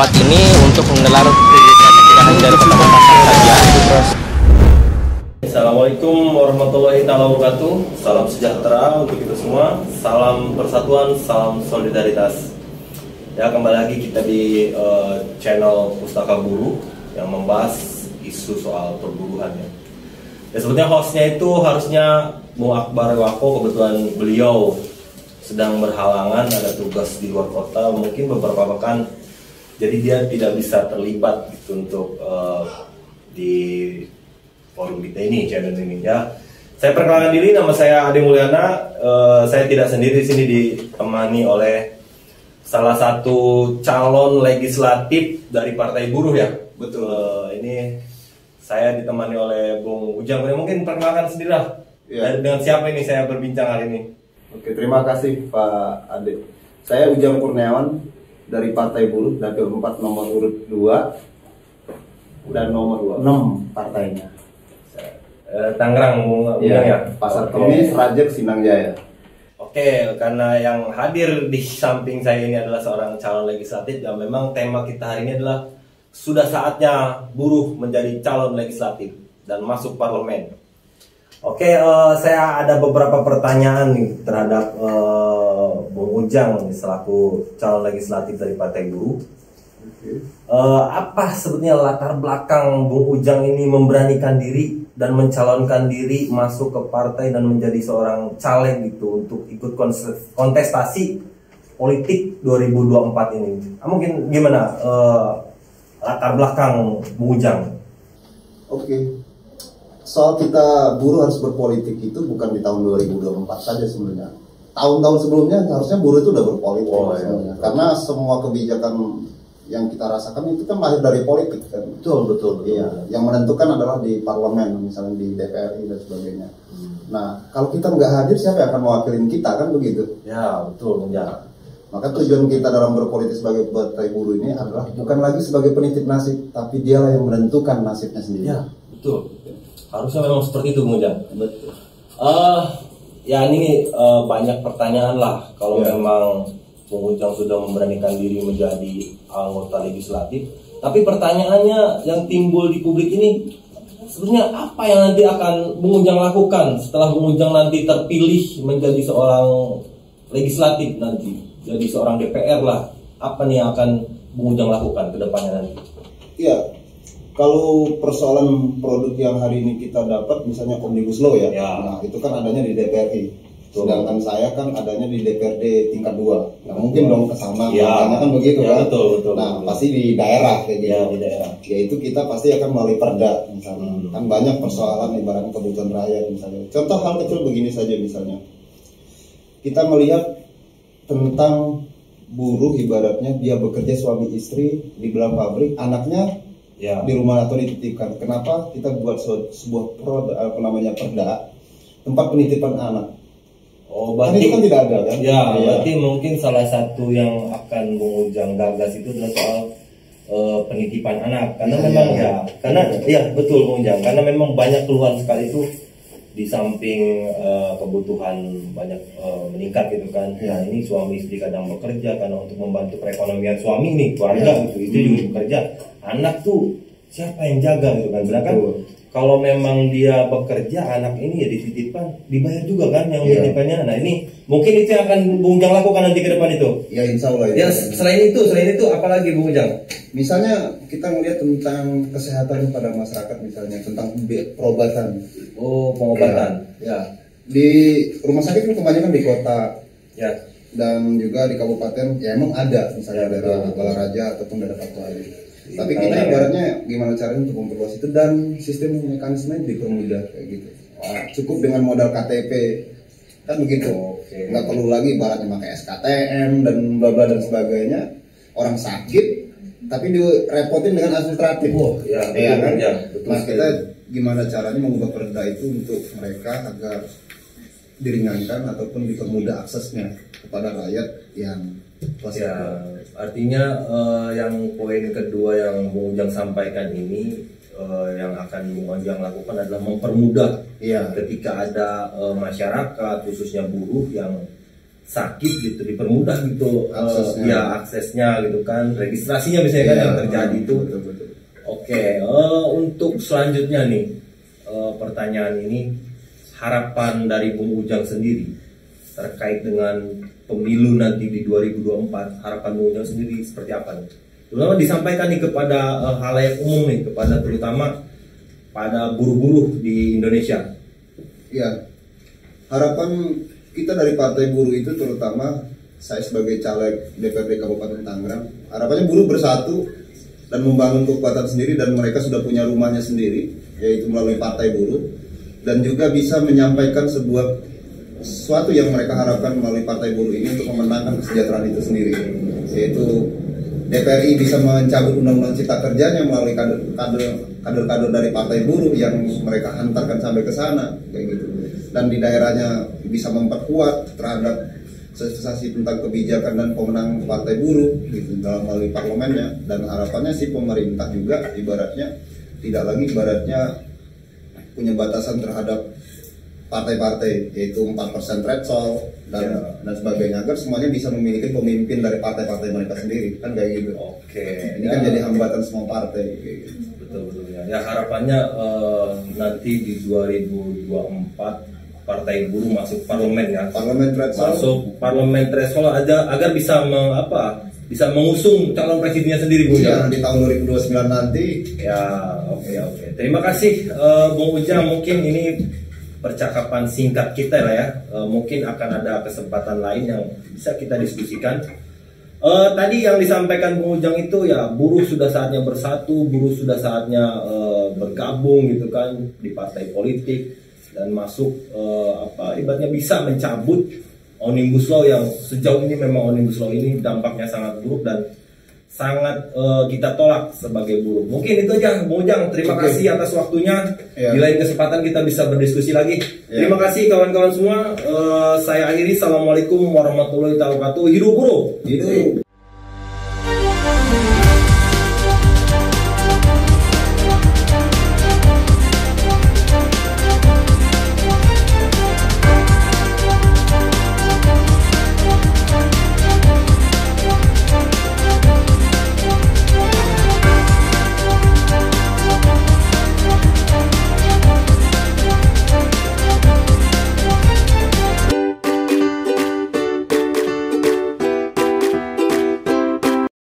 tempat ini untuk menggelar kegiatan tidak hanya dari Kota Makassar saja. Assalamualaikum warahmatullahi wabarakatuh. Salam sejahtera untuk kita semua. Salam persatuan, salam solidaritas. Ya, kembali lagi kita di channel Pustaka Buruh yang membahas isu soal perburuhan ya. Ya, sebetulnya hostnya itu harusnya Bung Akbar Wako, kebetulan beliau sedang berhalangan, ada tugas di luar kota, mungkin beberapa pekan, jadi dia tidak bisa terlibat gitu untuk di forum kita ini, channel ini ya. Saya perkenalkan diri, nama saya Ade Mulyana. Saya tidak sendiri di sini, ditemani oleh salah satu calon legislatif dari Partai Buruh ya. Betul. Ini saya ditemani oleh Bung Ujang. Mungkin perkenalkan sendiri lah. Ya. Dengan siapa ini saya berbincang hari ini? Oke, terima kasih Pak Ade. Saya Ujang Kurniawan dari Partai Buruh, dapil 4 nomor urut 2 dan nomor 6 partainya. Tangerang, Bung Ujang ya? Pasar Kemis, Rajek, Sinang Jaya. Oke, karena yang hadir di samping saya ini adalah seorang calon legislatif, dan memang tema kita hari ini adalah sudah saatnya buruh menjadi calon legislatif dan masuk parlemen. Oke, saya ada beberapa pertanyaan nih terhadap Bung Ujang selaku calon legislatif dari Partai Buruh. Apa sebetulnya latar belakang Bung Ujang ini memberanikan diri dan mencalonkan diri masuk ke partai dan menjadi seorang caleg gitu untuk ikut kontestasi politik 2024 ini? Mungkin gimana latar belakang Bung Ujang? Oke. Soal kita buruh harus berpolitik itu bukan di tahun 2024 saja sebenarnya. Tahun-tahun sebelumnya harusnya buruh itu udah berpolitik sebenarnya. Karena semua kebijakan yang kita rasakan itu kan lahir dari politik kan. Betul. Iya. Yang menentukan adalah di parlemen, misalnya di DPRI dan sebagainya. Nah, kalau kita nggak hadir, siapa yang akan mewakili kita, kan begitu? Ya, betul, ya. Maka tujuan kita dalam berpolitik sebagai Partai Buruh ini adalah bukan lagi sebagai penitip nasib, tapi dialah yang menentukan nasibnya sendiri. Ya, betul. Harusnya memang seperti itu, Bung Ujang. Betul. Ya ini banyak pertanyaan lah kalau memang Bung Ujang sudah memberanikan diri menjadi anggota legislatif. Tapi pertanyaannya yang timbul di publik ini, sebenarnya apa yang nanti akan Bung Ujang lakukan setelah Bung Ujang nanti terpilih menjadi seorang legislatif nanti, jadi seorang DPR lah. Apa nih yang akan Bung Ujang lakukan ke depannya nanti? Iya. Kalau persoalan produk yang hari ini kita dapat, misalnya Omnibus Law ya. Nah itu kan adanya di DPRI. Sedangkan saya kan adanya di DPRD tingkat 2. Nah mungkin dong ke sana, karena kan begitu kan. Betul. Nah pasti di daerah kayak gitu. Di daerah. Yaitu kita pasti akan melalui perda misalnya. Kan banyak persoalan ibaratnya kebutuhan rakyat misalnya. Contoh hal kecil begini saja misalnya. Kita melihat tentang buruh, ibaratnya dia bekerja suami istri di dalam pabrik, anaknya di rumah atau dititipkan. Kenapa kita buat sebuah perda tempat penitipan anak? Oh, berarti itu kan tidak ada kan? Ya, berarti mungkin salah satu yang akan Bung Ujang gagas itu adalah soal penitipan anak. Karena memang betul Bung Ujang. Karena memang banyak keluhan sekali itu, di samping kebutuhan banyak meningkat gitu kan. Nah ini suami istri kadang bekerja karena untuk membantu perekonomian suami nih, keluarga gitu, itu juga bekerja. Anak tuh siapa yang jaga gitu kan? Sedangkan kalau memang dia bekerja, anak ini ya dititipkan, dibayar juga kan yang menitipkannya. Nah ini mungkin itu yang akan Bung Ujang lakukan nanti ke depan itu. Ya insya Allah. Ya selain itu apalagi Bung Ujang? Misalnya kita melihat tentang kesehatan pada masyarakat, misalnya tentang perobatan. Oh, pengobatan. Ya. Di rumah sakit kan kebanyakan di kota. Ya. Dan juga di kabupaten ya emang ada, misalnya daerah Balaraja ataupun daerah Pakualaman. Tapi kita ibaratnya gimana caranya untuk memperluas itu, dan sistem mekanisme dipermudah kayak gitu. Cukup dengan modal KTP kan begitu. Nggak perlu lagi ibaratnya pakai SKTM dan bla bla dan sebagainya. Orang sakit tapi direpotin dengan administratif. Betul. Nah kita gimana caranya mengubah perda itu untuk mereka agar diringankan ataupun dipermudah aksesnya kepada rakyat yang artinya yang poin kedua yang Bung Ujang sampaikan ini, yang akan Bung Ujang lakukan adalah mempermudah ketika ada masyarakat khususnya buruh yang sakit gitu, dipermudah gitu aksesnya gitu kan, registrasinya misalnya kan yang terjadi itu. Betul. Oke, untuk selanjutnya nih pertanyaan ini, harapan dari Bung Ujang sendiri terkait dengan pemilu nanti di 2024, harapan Bung Ujang sendiri seperti apa nih? Terutama disampaikan nih kepada halayak umum nih, kepada terutama pada buruh-buruh di Indonesia. Ya, harapan kita dari Partai Buruh itu, terutama saya sebagai caleg DPRD Kabupaten Tangerang, harapannya buruh bersatu dan membangun kekuatan sendiri, dan mereka sudah punya rumahnya sendiri, yaitu melalui Partai Buruh, dan juga bisa menyampaikan sesuatu yang mereka harapkan melalui Partai Buruh ini untuk memenangkan kesejahteraan itu sendiri, yaitu DPRI bisa mencabut undang-undang cipta kerjanya melalui kader-kader dari Partai Buruh yang mereka hantarkan sampai ke sana, kayak gitu. Dan di daerahnya bisa memperkuat terhadap sosialisasi tentang kebijakan dan pemenang Partai Buruh gitu dalam melalui parlemennya. Dan harapannya sih pemerintah juga ibaratnya tidak lagi punya batasan terhadap partai-partai, yaitu 4% threshold dan sebagainya, agar semuanya bisa memiliki pemimpin dari partai-partai mereka sendiri, kan kayak gitu. Oke, ini kan jadi hambatan semua partai kayak gitu. Betul ya. Ya harapannya nanti di 2024 Partai Buruh masuk parlemen ya. Parlemen threshold. Masuk parlemen threshold agar bisa bisa mengusung calon presidennya sendiri, Bu. Ya, di tahun 2029 nanti. Ya, oke. Terima kasih Bung Ujang. Mungkin ini percakapan singkat kita lah ya. Mungkin akan ada kesempatan lain yang bisa kita diskusikan. Tadi yang disampaikan Bung Ujang itu ya, buruh sudah saatnya bersatu, buruh sudah saatnya bergabung gitu kan di partai politik dan masuk ibaratnya bisa mencabut Omnibus Law yang sejauh ini memang Omnibus Law ini dampaknya sangat buruk dan sangat kita tolak sebagai buruh. Mungkin itu aja Bung Ujang, terima kasih atas waktunya. Di lain kesempatan kita bisa berdiskusi lagi. Terima kasih kawan-kawan semua. Saya akhiri, assalamualaikum warahmatullahi wabarakatuh. Hidup buruh. Hidup.